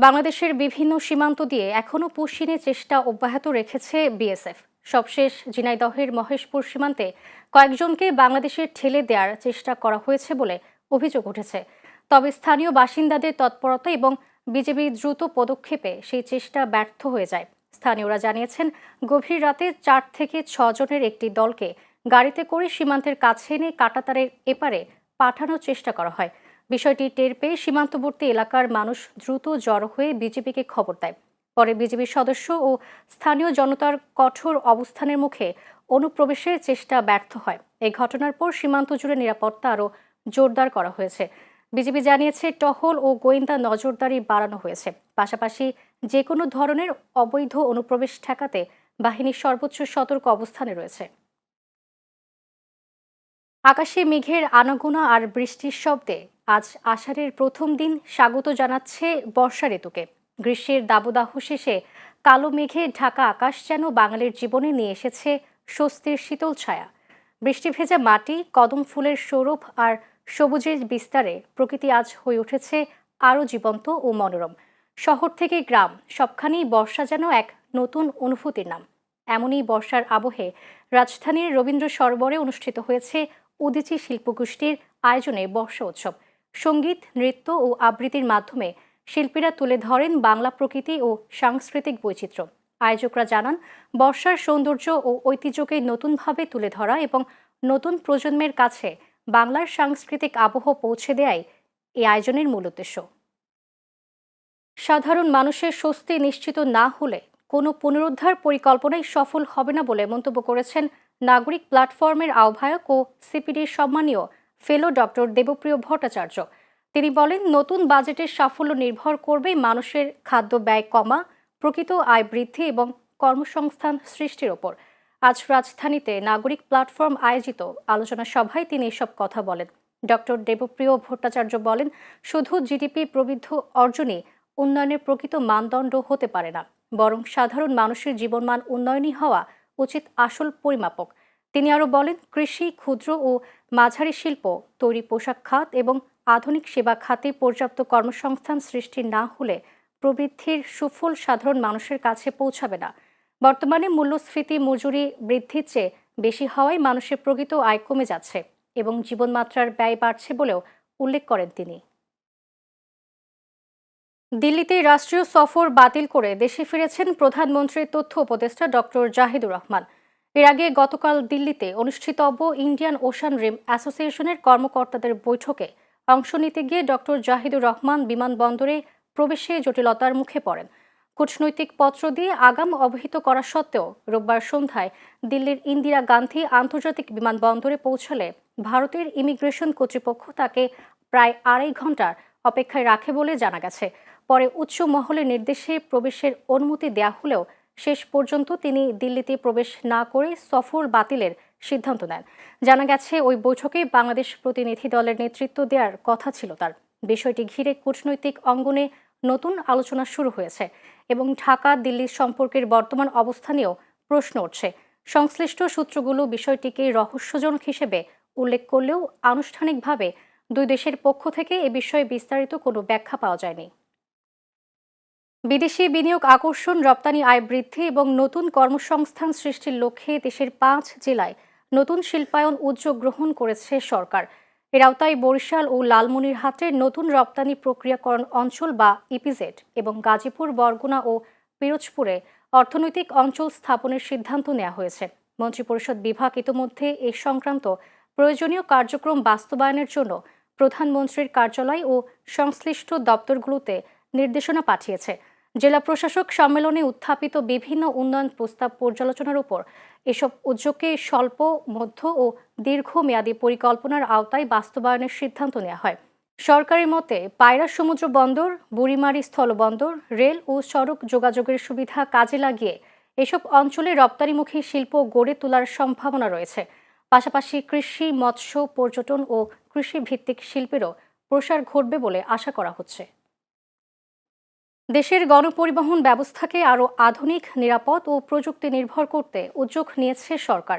বাংলাদেশের বিভিন্ন সীমান্ত দিয়ে এখনও পুশিনের চেষ্টা অব্যাহত রেখেছে বিএসএফ। সবশেষ ঝিনাইদহের মহেশপুর সীমান্তে কয়েকজনকে বাংলাদেশের ঠেলে দেওয়ার চেষ্টা করা হয়েছে বলে অভিযোগ উঠেছে। তবে স্থানীয় বাসিন্দাদের তৎপরতা এবং বিজেপির দ্রুত পদক্ষেপে সেই চেষ্টা ব্যর্থ হয়ে যায়। স্থানীয়রা জানিয়েছেন, গভীর রাতে 4 থেকে 6 জনের একটি দলকে গাড়িতে করে সীমান্তের কাছে এনে কাঁটাতারের এপারে পাঠানোর চেষ্টা করা হয়। বিষয়টি টের পেয়ে সীমান্তবর্তী এলাকার মানুষ দ্রুত জড়ো হয়ে বিজেপিকে খবর দেয়। পরে বিজেপির সদস্য ও স্থানীয় জনতার কঠোর অবস্থানের মুখে অনুপ্রবেশের চেষ্টা ব্যর্থ হয়। এই ঘটনার পর সীমান্ত জুড়ে নিরাপত্তা আরও জোরদার করা হয়েছে। বিজেপি জানিয়েছে, টহল ও গোয়েন্দা নজরদারি বাড়ানো হয়েছে। পাশাপাশি যে কোনো ধরনের অবৈধ অনুপ্রবেশ ঠেকাতে বাহিনীর সর্বোচ্চ সতর্ক অবস্থানে রয়েছে। আকাশে মেঘের আনাগোনা আর বৃষ্টির শব্দে আজ আষাঢ়ের প্রথম দিন স্বাগত জানাচ্ছে বর্ষা ঋতুকে। গ্রীষ্মের দাবদাহ শেষে কালো মেঘে ঢাকা আকাশ যেন বাঙালির জীবনে নিয়ে এসেছে স্বস্তির শীতল ছায়া। বৃষ্টি ভেজা মাটি, কদম ফুলের সৌরভ আর সবুজের বিস্তারে প্রকৃতি আজ হয়ে উঠেছে আরও জীবন্ত ও মনোরম। শহর থেকে গ্রাম, সবখানেই বর্ষা যেন এক নতুন অনুভূতির নাম। এমনই বর্ষার আবহে রাজধানীর রবীন্দ্র সরোবরে অনুষ্ঠিত হয়েছে উদীচী শিল্পগোষ্ঠীর আয়োজনে বর্ষা উৎসব। সঙ্গীত, নৃত্য ও আবৃত্তির মাধ্যমে শিল্পীরা তুলে ধরেন বাংলা প্রকৃতি ও সাংস্কৃতিক বৈচিত্র্য। আয়োজকরা জানান, বর্ষার সৌন্দর্য ও ঐতিহ্যকে নতুনভাবে তুলে ধরা এবং নতুন প্রজন্মের কাছে বাংলার সাংস্কৃতিক আবহ পৌঁছে দেয়াই এই আয়োজনের মূল উদ্দেশ্য। সাধারণ মানুষের স্বস্তি নিশ্চিত না হলে কোনো পুনরুদ্ধার পরিকল্পনাই সফল হবে না বলে মন্তব্য করেছেন নাগরিক প্ল্যাটফর্মের আহ্বায়ক ও সিপিডির সম্মানীয় ফেলো ডক্টর দেবপ্রিয় ভট্টাচার্য। তিনি বলেন, নতুন বাজেটের সাফল্য নির্ভর করবে মানুষের খাদ্য ব্যয় কমা, প্রকৃত আয় বৃদ্ধি এবং কর্মসংস্থান সৃষ্টির ওপর। আজ রাজধানীতে নাগরিক প্ল্যাটফর্ম আয়োজিত আলোচনা সভায় তিনি এসব কথা বলেন। ডক্টর দেবপ্রিয় ভট্টাচার্য বলেন, শুধু জিডিপি প্রবৃদ্ধি অর্জনই উন্নয়নের প্রকৃত মানদণ্ড হতে পারে না, বরং সাধারণ মানুষের জীবনমান উন্নয়নই হওয়া উচিত আসল পরিমাপক। তিনি আরও বলেন, কৃষি, ক্ষুদ্র ও মাঝারি শিল্প, তৈরি পোশাক খাত এবং আধুনিক সেবা খাতে পর্যাপ্ত কর্মসংস্থান সৃষ্টি না হলে প্রবৃদ্ধির সুফল সাধারণ মানুষের কাছে পৌঁছাবে না। বর্তমানে মূল্যস্ফীতি মজুরি বৃদ্ধির চেয়ে বেশি হওয়ায় মানুষের প্রকৃত আয় কমে যাচ্ছে এবং জীবনমাত্রার ব্যয় বাড়ছে বলেও উল্লেখ করেন তিনি। দিল্লিতে রাষ্ট্রীয় সফর বাতিল করে দেশে ফিরেছেন প্রধানমন্ত্রীর তথ্য উপদেষ্টা ডক্টর জাহিদুর রহমান। এর আগে গতকাল দিল্লিতে অনুষ্ঠিতব্য ইন্ডিয়ান ওশান রিম অ্যাসোসিয়েশনের কর্মকর্তাদের বৈঠকে অংশ নিতে গিয়ে ডক্টর জাহিদুর রহমান বিমানবন্দরে প্রবেশে জটিলতার মুখে পড়েন। কূটনৈতিক পত্র দিয়ে আগাম অবহিত করা সত্ত্বেও রোববার সন্ধ্যায় দিল্লির ইন্দিরা গান্ধী আন্তর্জাতিক বিমানবন্দরে পৌঁছালে ভারতের ইমিগ্রেশন কর্তৃপক্ষ তাকে প্রায় 2.5 ঘন্টার অপেক্ষায় রাখে বলে জানা গেছে। পরে উচ্চ মহলের নির্দেশে প্রবেশের অনুমতি দেয়া হলেও শেষ পর্যন্ত তিনি দিল্লিতে প্রবেশ না করে সফর বাতিলের সিদ্ধান্ত নেন। জানা গেছে, ওই বৈঠকে বাংলাদেশ প্রতিনিধি দলের নেতৃত্ব দেওয়ার কথা ছিল তার। বিষয়টি ঘিরে কূটনৈতিক অঙ্গনে নতুন আলোচনা শুরু হয়েছে এবং ঢাকা দিল্লির সম্পর্কের বর্তমান অবস্থা নিয়েও প্রশ্ন উঠছে। সংশ্লিষ্ট সূত্রগুলো বিষয়টিকে রহস্যজনক হিসেবে উল্লেখ করলেও আনুষ্ঠানিকভাবে দুই দেশের পক্ষ থেকে এ বিষয়ে বিস্তারিত কোনো ব্যাখ্যা পাওয়া যায়নি। বিদেশি বিনিয়োগ আকর্ষণ, রপ্তানি আয় বৃদ্ধি এবং নতুন কর্মসংস্থান সৃষ্টির লক্ষ্যে দেশের 5 জেলায় নতুন শিল্পায়ন উদ্যোগ গ্রহণ করেছে সরকার। এর আওতায় বরিশাল ও লালমনিরহাটের নতুন রপ্তানি প্রক্রিয়াকরণ অঞ্চল বা ইপিজেড এবং গাজীপুর, বরগুনা ও পিরোজপুরে অর্থনৈতিক অঞ্চল স্থাপনের সিদ্ধান্ত নেওয়া হয়েছে। মন্ত্রিপরিষদ বিভাগ ইতোমধ্যে এ সংক্রান্ত প্রয়োজনীয় কার্যক্রম বাস্তবায়নের জন্য প্রধানমন্ত্রীর কার্যালয় ও সংশ্লিষ্ট দপ্তরগুলোতে নির্দেশনা পাঠিয়েছে। জেলা প্রশাসক সম্মেলনে উত্থাপিত বিভিন্ন উন্নয়ন প্রস্তাব পর্যালোচনার উপর এসব উদ্যোগকে স্বল্প, মধ্য ও দীর্ঘমেয়াদী পরিকল্পনার আওতায় বাস্তবায়নের সিদ্ধান্ত নেওয়া হয়। সরকারের মতে, পায়রা সমুদ্র বন্দর, বুড়িমারি স্থলবন্দর, রেল ও সড়ক যোগাযোগের সুবিধা কাজে লাগিয়ে এসব অঞ্চলে রপ্তানিমুখী শিল্প গড়ে তোলার সম্ভাবনা রয়েছে। পাশাপাশি কৃষি, মৎস্য, পর্যটন ও কৃষিভিত্তিক শিল্পেরও প্রসার ঘটবে বলে আশা করা হচ্ছে। দেশের গণপরিবহন ব্যবস্থাকে আরও আধুনিক, নিরাপদ ও প্রযুক্তি নির্ভর করতে উদ্যোগ নিয়েছে সরকার।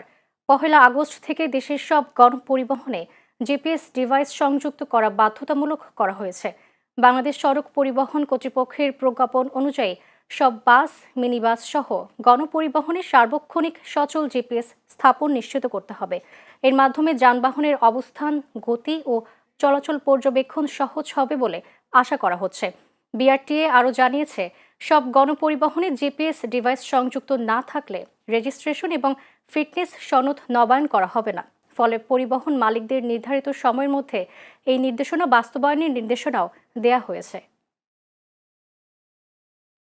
1 আগস্ট থেকে দেশের সব গণপরিবহনে জিপিএস ডিভাইস সংযুক্ত করা বাধ্যতামূলক করা হয়েছে। বাংলাদেশ সড়ক পরিবহন কর্তৃপক্ষের প্রজ্ঞাপন অনুযায়ী সব বাস, মিনিবাস সহ গণপরিবহনে সার্বক্ষণিক সচল জিপিএস স্থাপন নিশ্চিত করতে হবে। এর মাধ্যমে যানবাহনের অবস্থান, গতি ও চলাচল পর্যবেক্ষণ সহজ হবে বলে আশা করা হচ্ছে। বিআরটিএ আরও জানিয়েছে, সব গণপরিবহনে জিপিএস ডিভাইস সংযুক্ত না থাকলে রেজিস্ট্রেশন এবং ফিটনেস সনদ নবায়ন করা হবে না। ফলে পরিবহন মালিকদের নির্ধারিত সময়ের মধ্যে এই নির্দেশনা বাস্তবায়নের নির্দেশনাও দেয়া হয়েছে।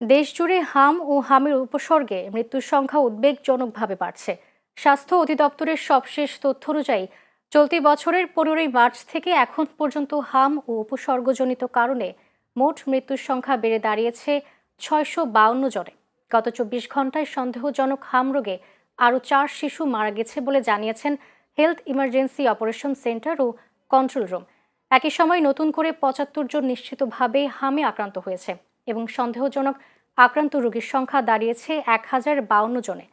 দেশজুড়ে হাম ও হামের উপসর্গে মৃত্যুর সংখ্যা উদ্বেগজনকভাবে বাড়ছে। স্বাস্থ্য অধিদপ্তরের সবশেষ তথ্য অনুযায়ী চলতি বছরের 15ই মার্চ থেকে এখন পর্যন্ত হাম ও উপসর্গজনিত কারণে মোট মৃত্যুর সংখ্যা বেড়ে দাঁড়িয়েছে 652 জনে। গত 24 ঘন্টায় সন্দেহজনক হাম রোগে আরও 4 শিশু মারা গেছে বলে জানিয়েছেন হেলথ ইমার্জেন্সি অপারেশন সেন্টার ও কন্ট্রোল রুম। একই সময় নতুন করে 75 জন নিশ্চিতভাবে হামে আক্রান্ত হয়েছে এবং সন্দেহজনক আক্রান্ত রোগীর সংখ্যা দাঁড়িয়েছে 1052 জনে।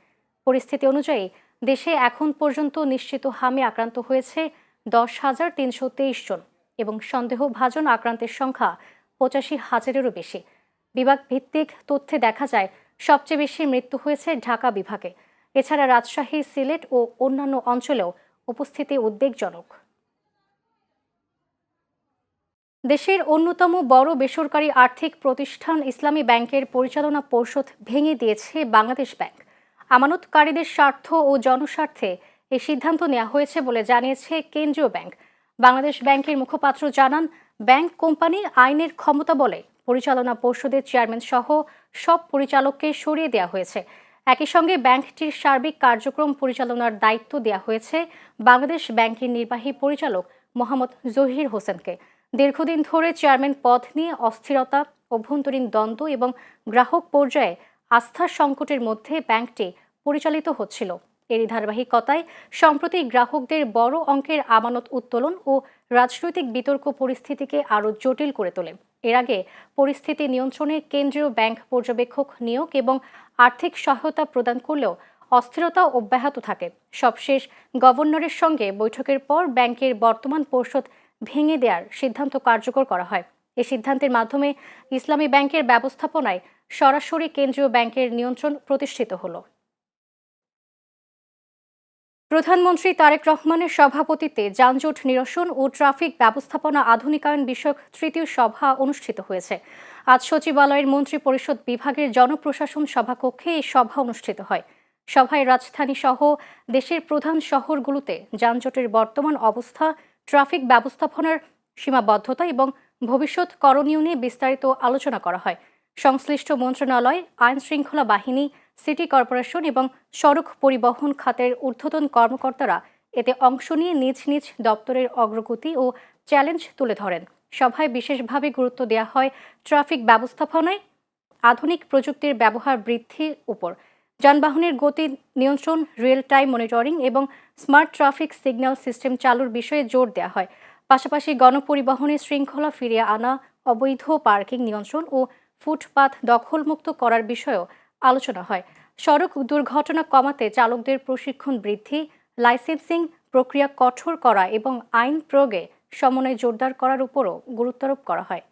পরিস্থিতি অনুযায়ী দেশে এখন পর্যন্ত নিশ্চিত হামে আক্রান্ত হয়েছে 10,323 জন এবং সন্দেহভাজন আক্রান্তের সংখ্যা 85,000-এরও বেশি। বিভাগ ভিত্তিক তথ্যে দেখা যায়, সবচেয়ে বেশি মৃত্যু হয়েছে ঢাকা বিভাগে। এছাড়া রাজশাহী, সিলেট ও অন্যান্য অঞ্চলেও উপস্থিতি উদ্বেগজনক। দেশের অন্যতম বড় বেসরকারি আর্থিক প্রতিষ্ঠান ইসলামী ব্যাংকের পরিচালনা পর্ষদ ভেঙে দিয়েছে বাংলাদেশ ব্যাংক। আমানতকারীদের স্বার্থ ও জনস্বার্থে এই সিদ্ধান্ত নেওয়া হয়েছে বলে জানিয়েছে কেন্দ্রীয় ব্যাংক। বাংলাদেশ ব্যাংকের মুখপাত্র জানান, ব্যাংক কোম্পানি আইনের ক্ষমতা বলে পরিচালনা পর্ষদের চেয়ারম্যান সহ সব পরিচালককে সরিয়ে দেওয়া হয়েছে। একই সঙ্গে ব্যাংকটির সার্বিক কার্যক্রম পরিচালনার দায়িত্ব দেওয়া হয়েছে বাংলাদেশ ব্যাংকের নির্বাহী পরিচালক মোহাম্মদ জহির হোসেনকে। দীর্ঘদিন ধরে চেয়ারম্যান পদ নিয়ে অস্থিরতা, অভ্যন্তরীণ দ্বন্দ্ব এবং গ্রাহক পর্যায়ে আস্থার সংকটের মধ্যে ব্যাংকটি পরিচালিত হচ্ছিল। এরই ধারাবাহিকতায় সম্প্রতি গ্রাহকদের বড় অঙ্কের আমানত উত্তোলন ও রাজনৈতিক বিতর্ক পরিস্থিতিকে আরও জটিল করে তোলে। এর আগে পরিস্থিতি নিয়ন্ত্রণে কেন্দ্রীয় ব্যাংক পর্যবেক্ষক নিয়োগ এবং আর্থিক সহায়তা প্রদান করলেও অস্থিরতা অব্যাহত থাকে। সবশেষ গভর্নরের সঙ্গে বৈঠকের পর ব্যাংকের বর্তমান পর্ষদ ভেঙে দেওয়ার সিদ্ধান্ত কার্যকর করা হয়। এই সিদ্ধান্তের মাধ্যমে ইসলামী ব্যাংকের ব্যবস্থাপনায় সরাসরি কেন্দ্রীয় ব্যাংকের নিয়ন্ত্রণ প্রতিষ্ঠিত হলো। প্রধানমন্ত্রী তারেক রহমানের সভাপতিত্বে যানজট নিরসন ও ট্রাফিক ব্যবস্থাপনা আধুনিকায়ন বিষয়ক তৃতীয় সভা অনুষ্ঠিত হয়েছে। আজ সচিবালয়ের মন্ত্রী পরিষদ বিভাগের জনপ্রশাসন সভাকক্ষে এই সভা অনুষ্ঠিত হয়। সভায় রাজধানী সহ দেশের প্রধান শহরগুলোতে যানজটের বর্তমান অবস্থা, ট্রাফিক ব্যবস্থাপনার সীমাবদ্ধতা এবং ভবিষ্যৎ করণীয় নিয়ে বিস্তারিত আলোচনা করা হয়। সংশ্লিষ্ট মন্ত্রণালয়, আইন শৃঙ্খলা বাহিনী, সিটি কর্পোরেশন এবং সড়ক পরিবহন খাতের ঊর্ধ্বতন কর্মকর্তারা এতে অংশ নিয়ে নিজ নিজ দপ্তরের অগ্রগতি ও চ্যালেঞ্জ তুলে ধরেন। সভায় বিশেষভাবে গুরুত্ব দেওয়া হয় ট্রাফিক ব্যবস্থাপনায় আধুনিক প্রযুক্তির ব্যবহার বৃদ্ধির উপর। যানবাহনের গতি নিয়ন্ত্রণ, রিয়েল টাইম মনিটরিং এবং স্মার্ট ট্রাফিক সিগন্যাল সিস্টেম চালুর বিষয়ে জোর দেওয়া হয়। পাশাপাশি গণপরিবহনে শৃঙ্খলা ফিরিয়ে আনা, অবৈধ পার্কিং নিয়ন্ত্রণ ও ফুটপাত দখলমুক্ত করার বিষয়েও আলোচনা হয়। সড়ক দুর্ঘটনা কমাতে চালকদের প্রশিক্ষণ বৃদ্ধি, লাইসেন্সিং প্রক্রিয়া কঠোর করা এবং আইন প্রয়োগে সমন্বয় জোরদার করার উপরও গুরুত্বারোপ করা হয়।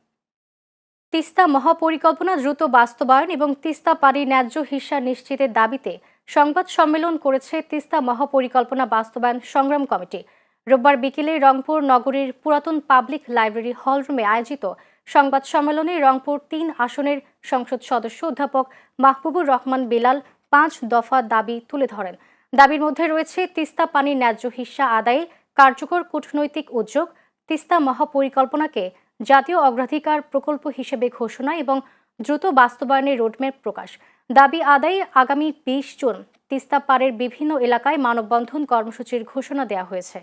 তিস্তা মহাপরিকল্পনা দ্রুত বাস্তবায়ন এবং তিস্তা পানির ন্যায্য হিস্যা নিশ্চিতের দাবিতে সংবাদ সম্মেলন করেছে তিস্তা মহাপরিকল্পনা বাস্তবায়ন সংগ্রাম কমিটি। রোববার বিকেলে রংপুর নগরীর পুরাতন পাবলিক লাইব্রেরি হলরুমে আয়োজিত সংবাদ সম্মেলনে রংপুর 3 আসনের সংসদ সদস্য অধ্যাপক মাহবুবুর রহমান বিলাল 5 দফা দাবি তুলে ধরেন। দাবির মধ্যে রয়েছে তিস্তা পানির ন্যায্য হিস্যা আদায়ে কার্যকর কূটনৈতিক উদ্যোগ, তিস্তা মহাপরিকল্পনাকে জাতীয় অগ্রাধিকার প্রকল্প হিসেবে ঘোষণা এবং দ্রুত বাস্তবায়নের রোডম্যাপ প্রকাশ। দাবি আদায়ে আগামী 20 জুন তিস্তা পাড়ের বিভিন্ন এলাকায় মানববন্ধন কর্মসূচির ঘোষণা দেওয়া হয়েছে।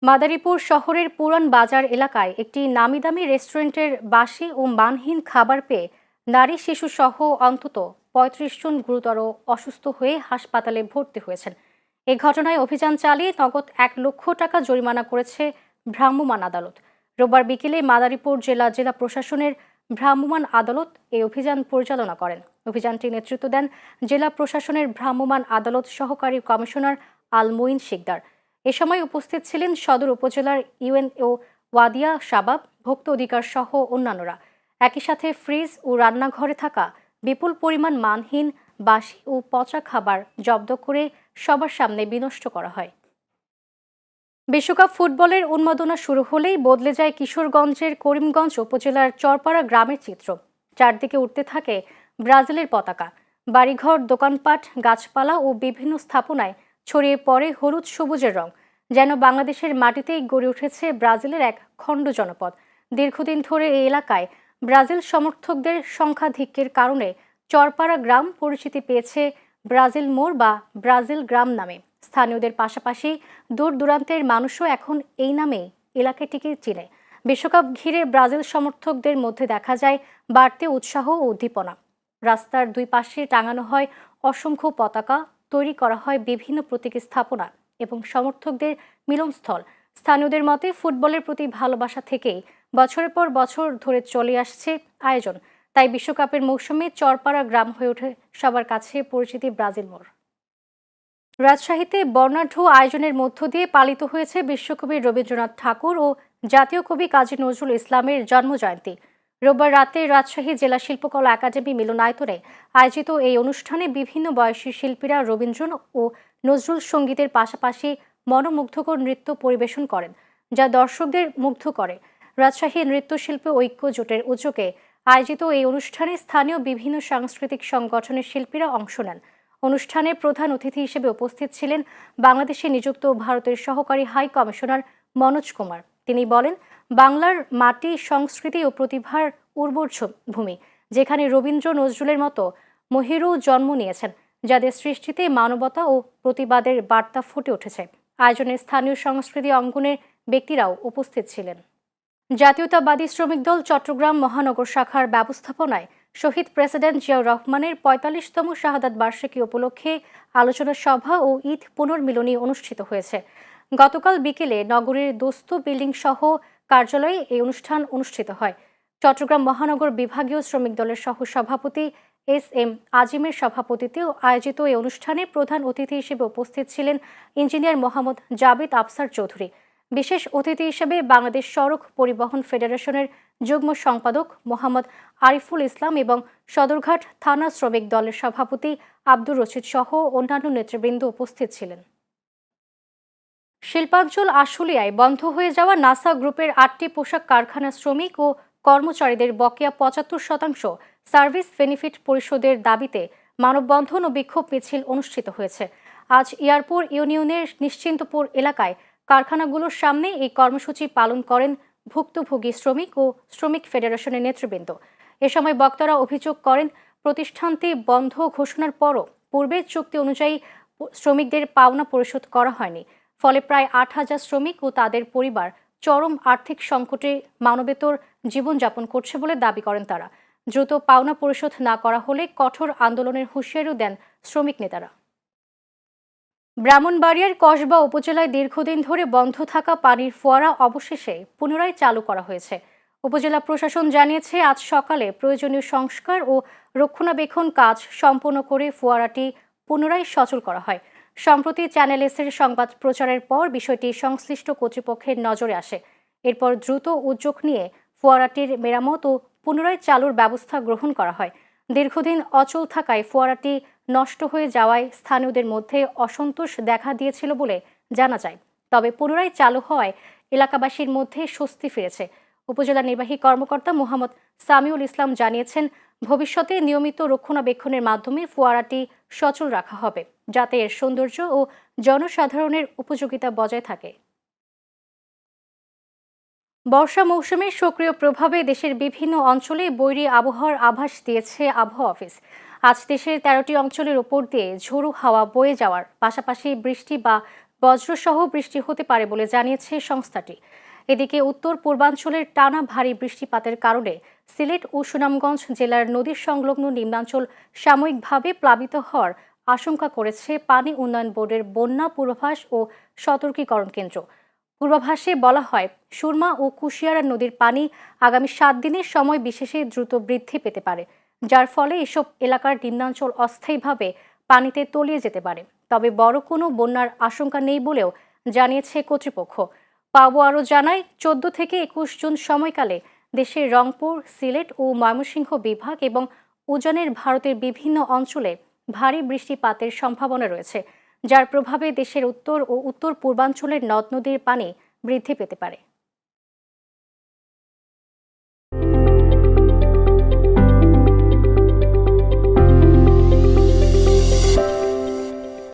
মাদারীপুর শহরের পুরান বাজার এলাকায় একটি নামিদামি রেস্টুরেন্টের বাসি ও মানহীন খাবার পেয়ে নারী শিশু সহ অন্তত 35 জন গুরুতর অসুস্থ হয়ে হাসপাতালে ভর্তি হয়েছেন। এ ঘটনায় অভিযান চালিয়ে নগদ 1 লক্ষ টাকা জরিমানা করেছে ভ্রাম্যমাণ আদালত। রোববার বিকেলে মাদারীপুর জেলা প্রশাসনের ভ্রাম্যমাণ আদালত এই অভিযান পরিচালনা করেন। অভিযানটি নেতৃত্ব দেন জেলা প্রশাসনের ভ্রাম্যমাণ আদালত সহকারী কমিশনার আল মঈন শিকদার। এ সময় উপস্থিত ছিলেন সদর উপজেলার ইউএনও ওয়াদিয়া শাবাব, ভোক্তা অধিকার সহ অন্যান্যরা। একই সাথে ফ্রিজ ও রান্নাঘরে থাকা বিপুল পরিমাণ মানহীন, বাসি ও পচা খাবার জব্দ করে সবার সামনে বিনষ্ট করা হয়। বিশ্বকাপ ফুটবলের উন্মাদনা শুরু হলেই বদলে যায় কিশোরগঞ্জের করিমগঞ্জ উপজেলার চরপাড়া গ্রামের চিত্র। চারদিকে উঠতে থাকে ব্রাজিলের পতাকা। বাড়িঘর, দোকানপাট, গাছপালা ও বিভিন্ন স্থাপনায় ছড়িয়ে পড়ে হলুদ সবুজের রং। যেন বাংলাদেশের মাটিতেই গড়ে উঠেছে ব্রাজিলের এক খণ্ড জনপদ। দীর্ঘদিন ধরে এই এলাকায় ব্রাজিল সমর্থকদের সংখ্যাধিক্যের কারণে চরপাড়া গ্রাম পরিচিতি পেয়েছে ব্রাজিল মোড় বা ব্রাজিল গ্রাম নামে। স্থানীয়দের পাশাপাশি দূর দূরান্তের মানুষও এখন এই নামেই এলাকাটিকে চিনে। বিশ্বকাপ ঘিরে ব্রাজিল সমর্থকদের মধ্যে দেখা যায় বাড়তি উৎসাহ ও উদ্দীপনা। রাস্তার দুই পাশে টাঙানো হয় অসংখ্য পতাকা, তৈরি করা হয় বিভিন্ন প্রতীকী স্থাপনা এবং সমর্থকদের মিলনস্থল। স্থানীয়দের মতে ফুটবলের প্রতি ভালোবাসা থেকেই বছরের পর বছর ধরে চলে আসছে আয়োজন। তাই বিশ্বকাপের মৌসুমে চরপাড়া গ্রাম হয়ে ওঠে সবার কাছে পরিচিতি ব্রাজিল মোড়। রাজশাহীতে বর্ণাঢ্য আয়োজনের মধ্য দিয়ে পালিত হয়েছে বিশ্বকবি রবীন্দ্রনাথ ঠাকুর ও জাতীয় কবি কাজী নজরুল ইসলামের জন্মজয়ন্তী। রোববার রাতে রাজশাহী জেলা শিল্পকলা একাডেমি মিলনায়তনে আয়োজিত এই অনুষ্ঠানে বিভিন্ন বয়সী শিল্পীরা রবীন্দ্র ও নজরুল সঙ্গীতের পাশাপাশি মনোমুগ্ধকর নৃত্য পরিবেশন করেন, যা দর্শকদের মুগ্ধ করে। রাজশাহী নৃত্যশিল্পী ঐক্য জোটের উদ্যোগে আয়োজিত এই অনুষ্ঠানে স্থানীয় বিভিন্ন সাংস্কৃতিক সংগঠনের শিল্পীরা অংশ নেন। অনুষ্ঠানে প্রধান অতিথি হিসেবে উপস্থিত ছিলেন বাংলাদেশে নিযুক্ত ভারতের সহকারী হাই কমিশনার মনোজ কুমার। তিনি বলেন, বাংলার মাটি, সংস্কৃতি ও প্রতিভার উর্বর ভূমি, যেখানে রবীন্দ্র নজরুলের মতো মহিরু জন্ম নিয়েছেন, যাদের সৃষ্টিতে মানবতা ও প্রতিবাদের বার্তা ফুটে উঠেছে। আয়োজনে স্থানীয় সংস্কৃতি অঙ্গনের ব্যক্তিরাও উপস্থিত ছিলেন। জাতীয়তাবাদী শ্রমিক দল চট্টগ্রাম মহানগর শাখার ব্যবস্থাপনায় শহীদ প্রেসিডেন্ট জিয়াউর রহমানের ৪৫তম শাহাদাত বার্ষিকী উপলক্ষে আলোচনা সভা ও ঈদ পুনর্মিলনী অনুষ্ঠিত হয়েছে। গতকাল বিকেলে নগরীর দোস্ত বিল্ডিং সহ কার্যালয়ে এই অনুষ্ঠান অনুষ্ঠিত হয়। চট্টগ্রাম মহানগর বিভাগীয় শ্রমিক দলের সহসভাপতি এস.এম. আজিমের সভাপতিত্বে আয়োজিত এই অনুষ্ঠানে প্রধান অতিথি হিসেবে উপস্থিত ছিলেন ইঞ্জিনিয়ার মোহাম্মদ জাবেদ আফসার চৌধুরী। বিশেষ অতিথি হিসেবে বাংলাদেশ সড়ক পরিবহন ফেডারেশনের যুগ্ম সম্পাদক মোহাম্মদ আরিফুল ইসলাম এবং সদরঘাট থানা শ্রমিক দলের সভাপতি আব্দুর রশিদ সহ অন্যান্য নেতৃবৃন্দ উপস্থিত ছিলেন। শিল্পাঞ্চল আশুলিয়ায় বন্ধ হয়ে যাওয়া নাসা গ্রুপের ৮টি পোশাক কারখানার শ্রমিক ও কর্মচারীদের বকেয়া ৭৫% সার্ভিস বেনিফিট পরিশোধের দাবিতে মানববন্ধন ও বিক্ষোভ মিছিল অনুষ্ঠিত হয়েছে। আজ ইয়ারপুর ইউনিয়নের নিশ্চিন্তপুর এলাকায় কারখানাগুলোর সামনে এই কর্মসূচি পালন করেন ভুক্তভোগী শ্রমিক ও শ্রমিক ফেডারেশনের নেতৃবৃন্দ। এ সময় বক্তারা অভিযোগ করেন, প্রতিষ্ঠানটি বন্ধ ঘোষণার পরও পূর্বের চুক্তি অনুযায়ী শ্রমিকদের পাওনা পরিশোধ করা হয়নি। ফলে প্রায় ৮,০০০ শ্রমিক ও তাদের পরিবার চরম আর্থিক সংকটে মানবেতর জীবনযাপন করছে বলে দাবি করেন তারা। দ্রুত পাওনা পরিশোধ না করা হলে কঠোর আন্দোলনের হুঁশিয়ারিও দেন শ্রমিক নেতারা। ব্রাহ্মণবাড়িয়ার কসবা উপজেলায় দীর্ঘদিন ধরে বন্ধ থাকা পানির ফোয়ারা অবশেষে পুনরায় চালু করা হয়েছে। উপজেলা প্রশাসন জানিয়েছে, আজ সকালে প্রয়োজনীয় সংস্কার ও রক্ষণাবেক্ষণ কাজ সম্পন্ন করে ফোয়ারাটি পুনরায় সচল করা হয়। সম্প্রতি চ্যানেল এসের সংবাদ প্রচারের পর বিষয়টি সংশ্লিষ্ট কর্তৃপক্ষের নজরে আসে। এরপর দ্রুত উদ্যোগ নিয়ে ফোয়ারাটির মেরামত ও পুনরায় চালুর ব্যবস্থা গ্রহণ করা হয়। দীর্ঘদিন অচল থাকায় ফোয়ারাটি নষ্ট হয়ে যাওয়ায় স্থানীয়দের মধ্যে অসন্তোষ দেখা দিয়েছিল বলে জানা যায়। তবে পুনরায় চালু হওয়ায় এলাকাবাসীর মধ্যে স্বস্তি ফিরেছে। উপজেলা নির্বাহী কর্মকর্তা মোহাম্মদ সামিউল ইসলাম জানিয়েছেন, ভবিষ্যতে নিয়মিত রক্ষণাবেক্ষণের মাধ্যমে ফোয়ারাটি সচল রাখা হবে, যাতে এর সৌন্দর্য ও জনসাধারণের উপযোগিতা বজায় থাকে। বর্ষা মৌসুমের সক্রিয় প্রভাবে দেশের বিভিন্ন অঞ্চলে বৈরী আবহাওয়ার আভাস দিয়েছে আবহাওয়া অফিস। আজ দেশের ১৩টি অঞ্চলের ওপর দিয়ে ঝোড়ো হাওয়া বয়ে যাওয়ার পাশাপাশি বৃষ্টি বা বজ্রসহ বৃষ্টি হতে পারে বলে জানিয়েছে সংস্থাটি। এদিকে উত্তর পূর্বাঞ্চলের টানা ভারী বৃষ্টিপাতের কারণে সিলেট ও সুনামগঞ্জ জেলার নদীর সংলগ্ন নিম্নাঞ্চল সাময়িকভাবে প্লাবিত হওয়ার আশঙ্কা করেছে পানি উন্নয়ন বোর্ডের বন্যা পূর্বাভাস ও সতর্কীকরণ কেন্দ্র। পূর্বাভাসে বলা হয়, সুরমা ও কুশিয়ারা নদীর পানি আগামী ৭ দিনের সময় বিশেষে দ্রুত বৃদ্ধি পেতে পারে, যার ফলে এসব এলাকার নিম্নাঞ্চল অস্থায়ীভাবে পানিতে তলিয়ে যেতে পারে। তবে বড় কোনো বন্যার আশঙ্কা নেই বলেও জানিয়েছে কর্তৃপক্ষ। পাবো আরও জানায় 14 থেকে 21 জুন সময়কালে দেশের রংপুর, সিলেট ও ময়মনসিংহ বিভাগ এবং উজানের ভারতের বিভিন্ন অঞ্চলে ভারী বৃষ্টিপাতের সম্ভাবনা রয়েছে, যার প্রভাবে দেশের উত্তর ও উত্তর পূর্বাঞ্চলের নদ নদীর পানি বৃদ্ধি পেতে পারে।